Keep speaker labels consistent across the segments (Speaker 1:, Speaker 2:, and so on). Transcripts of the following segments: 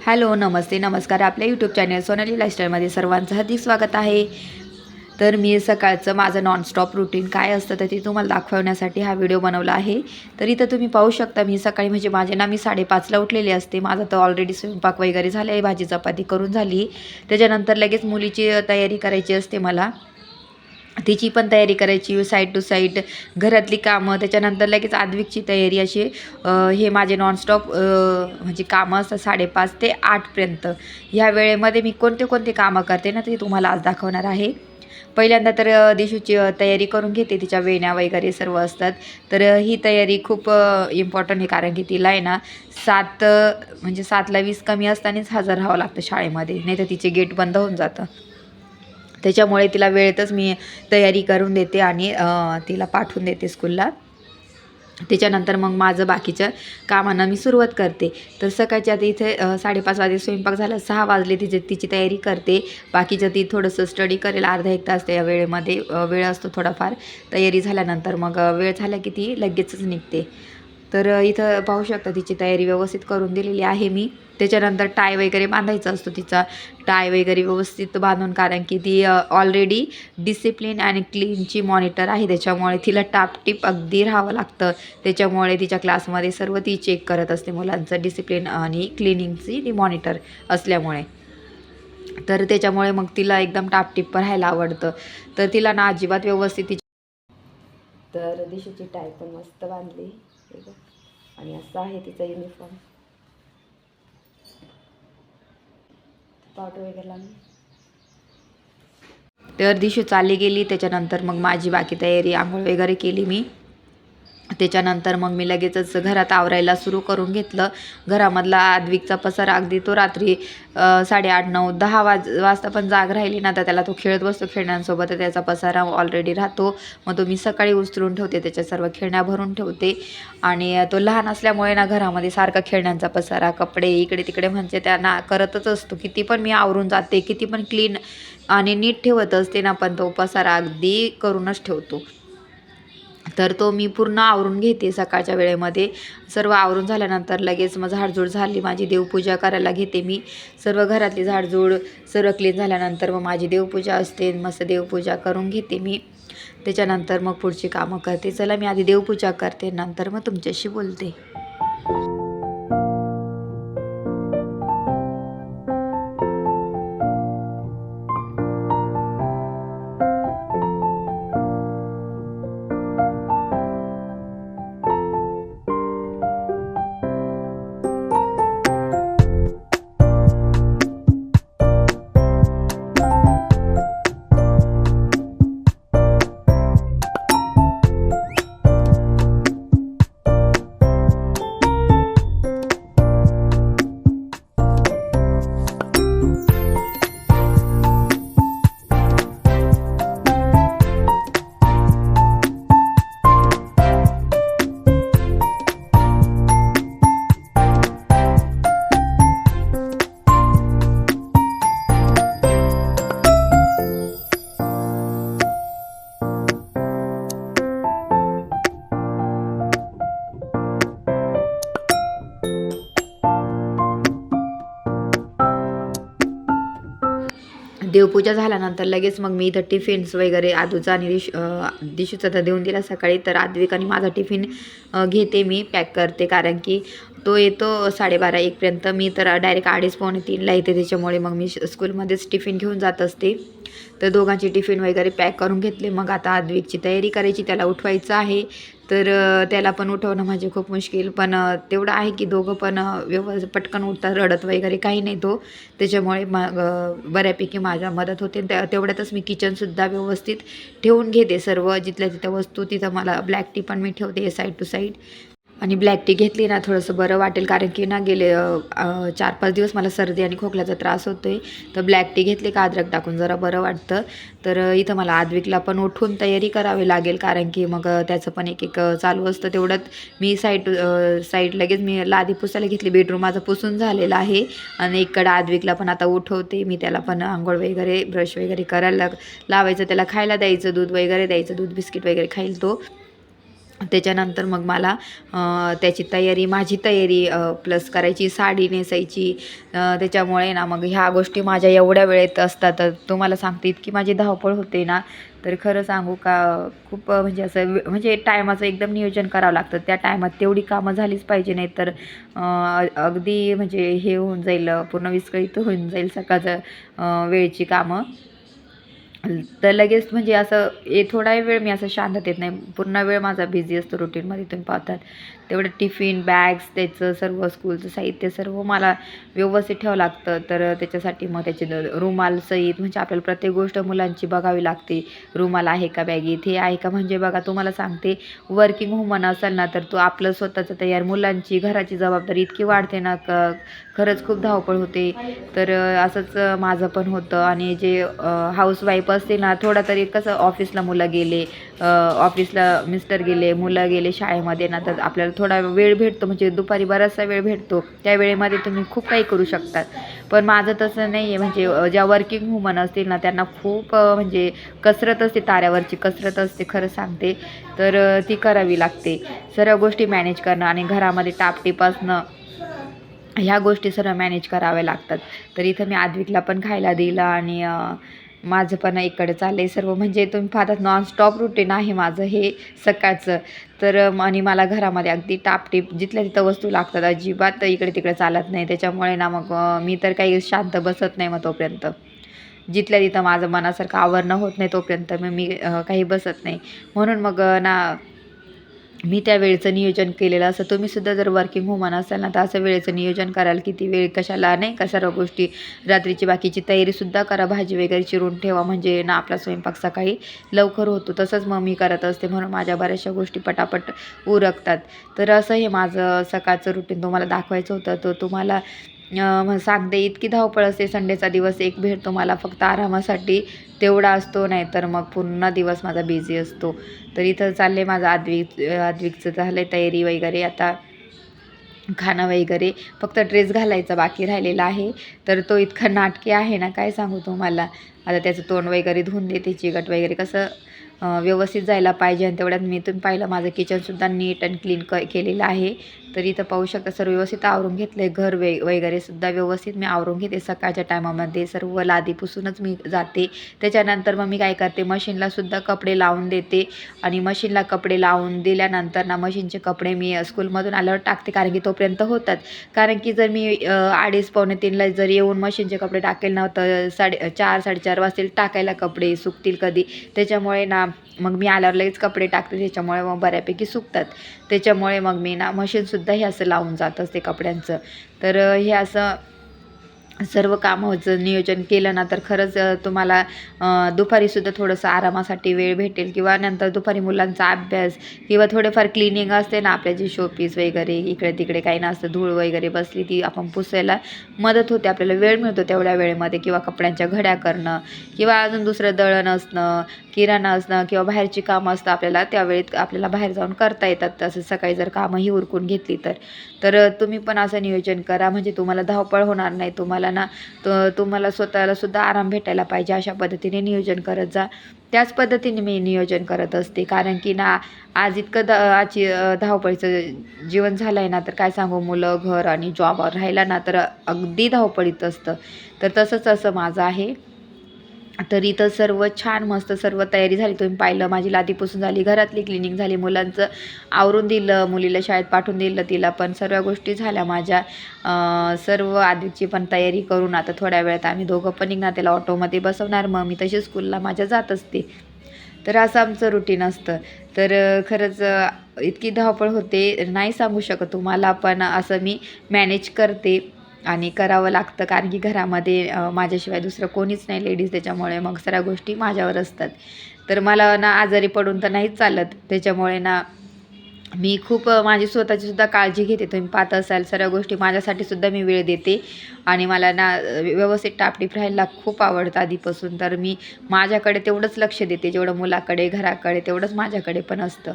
Speaker 1: Hello, नमस्ते, नमस्कार. आपल्या YouTube channel Sonali लाईफस्टाईलमध्ये सर्वांचं हार्दिक स्वागत आहे. तर मी सकाळचं माझं नॉनस्टॉप रुटीन काय असतं तर ते तुम्हाला दाखवण्यासाठी हा व्हिडिओ बनवला आहे. तर इथं तुम्ही पाहू शकता मी सकाळी म्हणजे मी 5:30ला उठलेली असते. माझा तर ऑलरेडी स्वयंपाक वगैरे झाला आहे, भाजी चपाती करून झाली. त्याच्यानंतर लगेच मुलीची तयारी करायची असते मला. तिची पण तयारी करायची साईड टू साईड, घरातली कामं, त्याच्यानंतर लगेच आद्विकची तयारी अशी हे माझे नॉनस्टॉप म्हणजे कामं असतात 5:30 ते 8पर्यंत. ह्या वेळेमध्ये मी कोणते कोणते कामं करते ना ते तुम्हाला आज दाखवणार आहे. पहिल्यांदा तर दिशूची तयारी करून घेते, तिच्या वेण्या वगैरे सर्व असतात. तर ही तयारी खूप इम्पॉर्टंट आहे, कारण की तिला आहे ना 7:20 कमी असतानाच हजर राहावं लागतं शाळेमध्ये, नाही तर तिचे गेट बंद होऊन जातं. त्याच्यामुळे तिला वेळेतच मी तयारी करून देते आणि तिला पाठवून देते स्कूलला. त्याच्यानंतर मग माझं बाकीच्या कामांना मी सुरुवात करते. तर सकाळची आता इथे 5:30 वाजले स्वयंपाक झाला, 6 वाजले तिची तयारी करते. बाकीचं ती थोडंसं स्टडी करेल अर्धा 1 तास, त्या वेळेमध्ये वेळ असतो थोडाफार. तयारी झाल्यानंतर मग वेळ झाला की ती लगेचच निघते. तर इथं पाहू शकता तिची तयारी व्यवस्थित करून दिलेली आहे मी. त्याच्यानंतर टाय वगैरे बांधायचा असतो तिचा. टाय वगैरे व्यवस्थित बांधून, कारण की ती ऑलरेडी डिसिप्लिन आणि क्लीनची मॉनिटर आहे, त्याच्यामुळे तिला टापटीप अगदी राहावं लागतं. त्याच्यामुळे तिच्या क्लासमध्ये सर्व ती चेक करत असते मुलांचं डिसिप्लिन आणि क्लिनिंगची ती मॉनिटर असल्यामुळे. तर त्याच्यामुळे मग तिला एकदम टापटीप राहायला आवडतं. तर तिला ना अजिबात व्यवस्थित तर दिशूची टाय पण मस्त बांधली आणि असा आहे तिचा युनिफॉर्म. पावडर वगैरे लावून तर दिशू चालली गेली. त्याच्यानंतर मग माझी बाकी तयारी, आंघोळ वगैरे केली मी. त्याच्यानंतर मग मी लगेचच घरात आवरायला सुरू करून घेतलं. घरामधला आद्विकचा पसारा अगदी तो रात्री 8:30, 9, 10 वाजता पण जाग राहिली ना तर त्याला तो खेळत बसतो खेळण्यांसोबत. त्याचा पसारा ऑलरेडी राहतो, मग तो मी सकाळी उचलून ठेवते, त्याच्या सर्व खेळण्या भरून ठेवते. आणि तो लहान असल्यामुळे ना घरामध्ये सारखा खेळण्यांचा पसारा, कपडे इकडे तिकडे म्हणजे त्यांना करतच असतो. किती पण मी आवरून जाते, किती पण क्लीन आणि नीट ठेवत असते ना, पण तो पसारा अगदी करूनच ठेवतो. तर तो मी पूर्ण आवरून घेते सकाळच्या वेळेमध्ये. सर्व आवरून झाल्यानंतर लगेच मग झाडझूड झाली माझी, देवपूजा करायला घेते मी. सर्व घरातली झाडझूड सर्व क्लीन झाल्यानंतर मग माझी देवपूजा असते, मस्त देवपूजा करून घेते मी. त्याच्यानंतर मग पुढची कामं करते. चला मी आधी देवपूजा करते, नंतर मग तुमच्याशी बोलते. देवपूजा झाल्यानंतर लगेच मग मी इथं टिफिन्स वगैरे आदूचा आणि दिशूचा तर देऊन दिला सकाळी. तर आद्विक आणि माझा टिफिन घेते मी, पॅक करते, कारण की तो येतो 12:30 1पर्यंत. मी तर डायरेक्ट 2:30 पावणे 3ला येते, त्याच्यामुळे मग मी स्कूलमध्येच टिफिन घेऊन जात असते. तर दोघांची टिफिन वगैरे पॅक करून घेतले. मग आता आद्विकची तयारी करायची, त्याला उठवायचं आहे. तर त्याला पण उठवणं म्हणजे खूप मुश्किल, पण तेवढं आहे की दोघं पण पटकन उठतात, रडत वगैरे काही नाही तो. त्याच्यामुळे मग बऱ्यापैकी माझ्या मदत होते. तेवढ्यातच मी किचनसुद्धा व्यवस्थित ठेवून घेते, सर्व जिथल्या तिथं वस्तू. तिथं मला ब्लॅक टी पण मी ठेवते साईड टू साईड. आणि ब्लॅक टी घेतली ना थोडंसं बरं वाटेल, कारण की ना गेले 4-5 दिवस मला सर्दी आणि खोकल्याचा त्रास होतो आहे. तर ब्लॅक टी घेतली का अद्रक टाकून जरा बरं वाटतं. तर इथं मला आद्विकला पण उठून तयारी करावी लागेल, कारण की मग त्याचं पण एक एक चालू असतं. तेवढ्यात मी साईड लगेच मी लादी पुसायला घेतली. बेडरूम माझं पुसून झालेलं आहे. आणि इकडं आद्विकला पण आता उठवते मी, त्याला पण आंघोळ वगैरे ब्रश वगैरे करायला लावायचं, त्याला खायला द्यायचं, दूध वगैरे द्यायचं, दूध बिस्किट वगैरे खाईल तो. त्याच्यानंतर मग मला त्याची तयारी, माझी तयारी प्लस करायची, साडी नेसायची. त्याच्यामुळे ना मग ह्या गोष्टी माझ्या एवढ्या वेळेत असतात. तर तुम्हाला सांगते इतकी माझी धावपळ होते ना, तर खरं सांगू का खूप म्हणजे असं म्हणजे टायमाचं एकदम नियोजन करावं लागतं. त्या टायमात तेवढी कामं झालीच पाहिजे, नाही तर अगदी म्हणजे हे होऊन जाईल, पूर्ण विस्कळीत होऊन जाईल सकाळचं वेळेची कामं. तर लगेच म्हणजे असं थोडा वेळ मी असं शांततेत नाही, पूर्ण वेळ माझा बिझी असतो रुटीनमध्ये. तुम्ही पाहतात तेवढं टिफिन, बॅग्स, त्याचं सर्व स्कूलचं साहित्य सर्व मला व्यवस्थित ठेवावं लागतं. तर त्याच्यासाठी मग त्याचे रुमाल सहित म्हणजे आपल्याला प्रत्येक गोष्ट मुलांची बघावी लागते. रुमाल आहे का बॅगेत, हे आहे का, म्हणजे बघा तुम्हाला सांगते, वर्किंग वुमन असेल ना तर तो आपलं स्वतःचं तयार, मुलांची, घराची जबाबदारी इतकी वाढते ना, खरंच खूप धावपळ होते. तर असंच माझं पण होतं. आणि जे हाऊसवाईफ असते ना, थोडा तरी कसं ऑफिसला मुलं गेले, ऑफिसला मिस्टर गेले, मुलं गेले शाळेमध्ये ना, तर आपल्याला थोडा वेळ भेटतो, म्हणजे दुपारी बराचसा वेळ भेटतो. त्या वेळेमध्ये तुम्ही खूप काही करू शकतात. पण माझं तसं नाही आहे. म्हणजे ज्या वर्किंग वुमन असतील ना त्यांना खूप म्हणजे कसरत असते, ताऱ्यावरची कसरत असते, खरं सांगते. तर ती करावी लागते. सर्व गोष्टी मॅनेज करणं आणि घरामध्ये टापटीप असणं, ह्या गोष्टी सर्व मॅनेज कराव्या लागतात. तर इथं मी आद्विकला पण खायला दिलं आणि माझं पण इकडे चाललं आहे सर्व. म्हणजे तुम्ही पाहतात नॉनस्टॉप रुटीन आहे माझं हे सकाळचं. तर आणि मला घरामध्ये अगदी टापटीप जिथल्या तिथं वस्तू लागतात, अजिबात इकडे तिकडे चालत नाही. त्याच्यामुळे ना मग मी तर काही शांत बसत नाही मग तोपर्यंत. जिथल्या तिथं माझं मनासारखं आवरणं होत नाही तोपर्यंत मग मी काही बसत नाही. म्हणून मग ना मी त्या वेळेचं नियोजन केलेलं असं. तुम्हीसुद्धा जर वर्किंग वुमन असाल ना, तर असं वेळेचं नियोजन कराल, किती वेळ कशाला नाही का, सर्व गोष्टी रात्रीची बाकीची तयारीसुद्धा करा, भाजी वगैरे चिरून ठेवा, म्हणजे ना आपला स्वयंपाक सकाळी लवकर होतो. तसंच मग मी करत असते, म्हणून माझ्या बऱ्याचशा गोष्टी पटापट उरकतात. तर असं हे माझं सकाळचं रुटीन तुम्हाला दाखवायचं होतं. तो तुम्हाला सांगते, इतकी धावपळ असते. संडेचा दिवस एक भेटतो मला फक्त आरामासाठी, तेवढा असतो, नाही तर मग पूर्ण दिवस माझा बिझी असतो. तर इथं चालले माझं आद्विकचं झालं आहे तयारी वगैरे, आता खाणं वगैरे, फक्त ड्रेस घालायचा बाकी राहिलेला आहे. तर तो इतका नाटकी आहे ना, काय सांगू तुम्हाला. आता त्याचं तोंड वगैरे धुवून देते, चिकट वगैरे कसं व्यवस्थित जायला पाहिजे. आणि तेवढ्यात मी तुम्ही पाहिलं माझं किचनसुद्धा नीट अँड क्लीन केलेलं आहे. तर इथं पाहू शकता सर्व व्यवस्थित आवरून घेतलं आहे. घर वगैरेसुद्धा व्यवस्थित मी आवरून घेते सकाळच्या टायमामध्ये. सर्व लादी पुसूनच मी जाते. त्याच्यानंतर मग मी काय करते, मशीनलासुद्धा कपडे लावून देते. आणि मशीनला कपडे लावून दिल्यानंतर ना मशीनचे कपडे मी स्कूलमधून आल्यावर टाकते, कारण की तोपर्यंत होतात. कारण की जर मी 2:30 पावणे 3ला जर येऊन मशीनचे कपडे टाकेल ना, तर 4:30 4:30 वाजतील टाकायला, कपडे सुकतील कधी. त्याच्यामुळे ना मग मी आल्यावर लगेच कपडे टाकते, त्याच्यामुळे मग बऱ्यापैकी सुकतात. त्याच्यामुळे मग मी ना मशीनसुद्धा हे असं लावून जात असते कपड्यांचं. तर हे असं सर्व कामाचं नियोजन केलं ना, तर खरंच तुम्हाला दुपारीसुद्धा थोडंसं आरामासाठी वेळ भेटेल, किंवा नंतर दुपारी मुलांचा अभ्यास किंवा थोडेफार क्लिनिंग असते ना, आपल्या जे शोपीस वगैरे इकडे तिकडे काही नसतं, धूळ वगैरे बसली ती आपण पुसायला मदत होते, आपल्याला वेळ मिळतो तेवढ्या वेळेमध्ये. किंवा कपड्यांच्या घड्या करणं, किंवा अजून दुसरं दळण असणं, किराणा असणं, किंवा बाहेरची कामं असतं आपल्याला, त्यावेळेत आपल्याला बाहेर जाऊन करता येतात. तसं सकाळी जर कामंही उरकून घेतली तर तुम्ही पण असं नियोजन करा, म्हणजे तुम्हाला धावपळ होणार नाही. तुम्हाला ना तुम्हाला स्वतःला सुद्धा आराम भेटायला पाहिजे, अशा पद्धतीने नियोजन करत जा. त्याच पद्धतीने मी नियोजन करत असते, कारण की ना आज इतकं आजची धावपळीचं जीवन झालं आहे ना, तर काय सांगू, मुलं, घर आणि जॉबवर राहिला ना तर अगदी धावपळीत असतं. तर तसंच असं माझं आहे. तर इथं सर्व छान मस्त सर्व तयारी झाली. तुम्ही पाहिलं माझी लादी पुसून झाली, घरातली क्लिनिंग झाली, मुलांचं आवरून दिलं, मुलीला शाळेत पाठवून दिलं, तिला पण सर्व गोष्टी झाल्या माझ्या. सर्व आधीची पण तयारी करून आता थोड्या वेळात आम्ही दोघं पण निघणार, त्याला ऑटोमध्ये बसवणार, मग मी तशी स्कूलला माझ्या जात असते. तर असं आमचं रुटीन असतं. तर खरंच इतकी धावपळ होते, नाही सांगू शकत तुम्हाला, पण असं मी मॅनेज करते आणि करावं लागतं, कारण की घरामध्ये माझ्याशिवाय दुसरं कोणीच नाही लेडीज, त्याच्यामुळे मग सर्व गोष्टी माझ्यावर असतात. तर मला ना आजारी पडून तर नाहीच चालत, त्याच्यामुळे ना मी खूप माझी स्वतःची सुद्धा काळजी घेते. तुम्ही पाहत असाल सर्व गोष्टी माझ्यासाठी सुद्धा मी वेळ देते. आणि मला ना व्यवस्थित टापटीप राहायला खूप आवडतं आधीपासून. तर मी माझ्याकडे तेवढंच लक्ष देते, जेवढं मुलाकडे, घराकडे, तेवढंच माझ्याकडे पण असतं.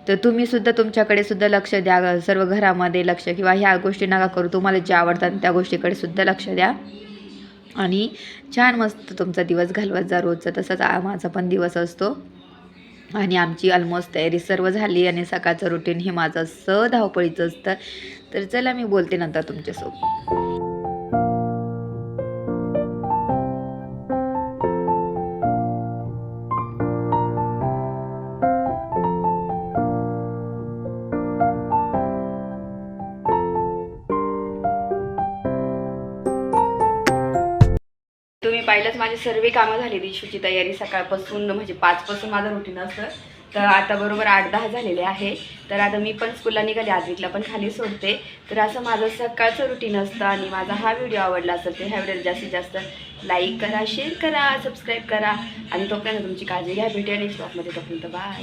Speaker 1: तर तुम्हीसुद्धा तुमच्याकडे सुद्धा लक्ष द्या, सर्व घरामध्ये लक्ष, किंवा ह्या गोष्टी नका करू, तुम्हाला ज्या आवडतात त्या गोष्टीकडे सुद्धा लक्ष द्या. आणि छान मस्त तुमचा दिवस घालवत जा रोजचा. तसंच माझा पण दिवस असतो. आणि आमची ऑलमोस्ट तयारी सर्व झाली आणि सकाळचं रुटीन हे माझं असं धावपळीचं असतं. तर चला मी बोलते नंतर तुमच्यासोबत. तुम्ही पाहिलंच माझी सर्व कामं झालेली. इशूची तयारी सकाळपासून म्हणजे 5 पासून माझं रुटीन असतं. तर आता बरोबर 8-10 झालेले आहे. तर आता मी पण स्कूलला निघाले, आदितला पण खाली सोडते. तर असं माझं सकाळचं रुटीन असतं. आणि माझा हा व्हिडिओ आवडला असेल तर ह्या व्हिडिओला जास्तीत जास्त लाईक करा, शेअर करा, सबस्क्राईब करा. आणि तोपर्यंत तुमची काळजी घ्या. भेटूया नेक्स्ट ब्लॉगमध्ये. तोपर्यंत बाय.